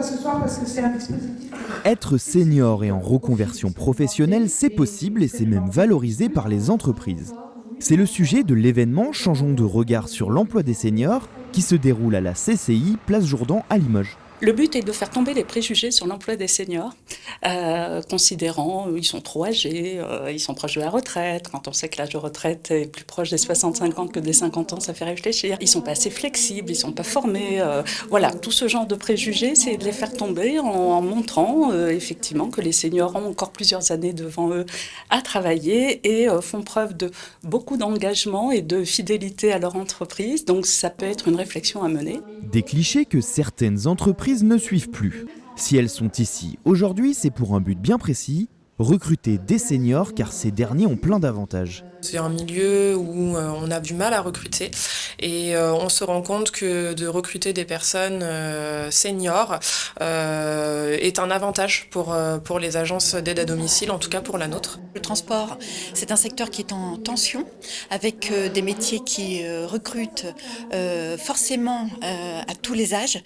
pas ce soir parce que c'est un dispositif. Être senior et en reconversion professionnelle, c'est possible et c'est même valorisé par les entreprises. C'est le sujet de l'événement Changeons de regard sur l'emploi des seniors qui se déroule à la CCI Place Jourdan à Limoges. Le but est de faire tomber les préjugés sur l'emploi des seniors, considérant qu'ils sont trop âgés, ils sont proches de la retraite. Quand on sait que l'âge de retraite est plus proche des 65 ans que des 50 ans, ça fait réfléchir. Ils sont pas assez flexibles, ils sont pas formés. Voilà, tout ce genre de préjugés, c'est de les faire tomber en montrant effectivement que les seniors ont encore plusieurs années devant eux à travailler et font preuve de beaucoup d'engagement et de fidélité à leur entreprise. Donc ça peut être une réflexion à mener. Des clichés que certaines entreprises ne suivent plus. Si elles sont ici aujourd'hui, c'est pour un but bien précis, recruter des seniors car ces derniers ont plein d'avantages. C'est un milieu où on a du mal à recruter et on se rend compte que de recruter des personnes seniors est un avantage pour les agences d'aide à domicile, en tout cas pour la nôtre. Le transport, c'est un secteur qui est en tension, avec des métiers qui recrutent forcément à tous les âges,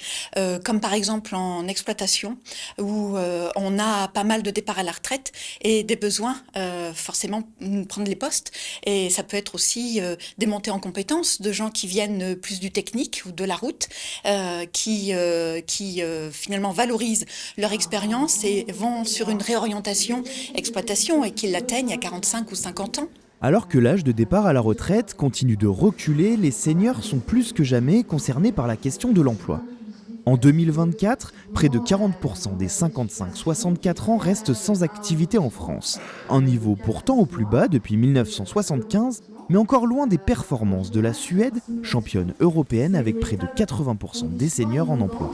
comme par exemple en exploitation, où on a pas mal de départs à la retraite et des besoins forcément prendre les postes. Et ça peut être aussi des montées en compétences de gens qui viennent plus du technique ou de la route, qui finalement valorisent leur expérience et vont sur une réorientation exploitation et qui l'atteignent à 45 ou 50 ans. Alors que l'âge de départ à la retraite continue de reculer, les seniors sont plus que jamais concernés par la question de l'emploi. En 2024, près de 40% des 55-64 ans restent sans activité en France. Un niveau pourtant au plus bas depuis 1975, mais encore loin des performances de la Suède, championne européenne avec près de 80% des seniors en emploi.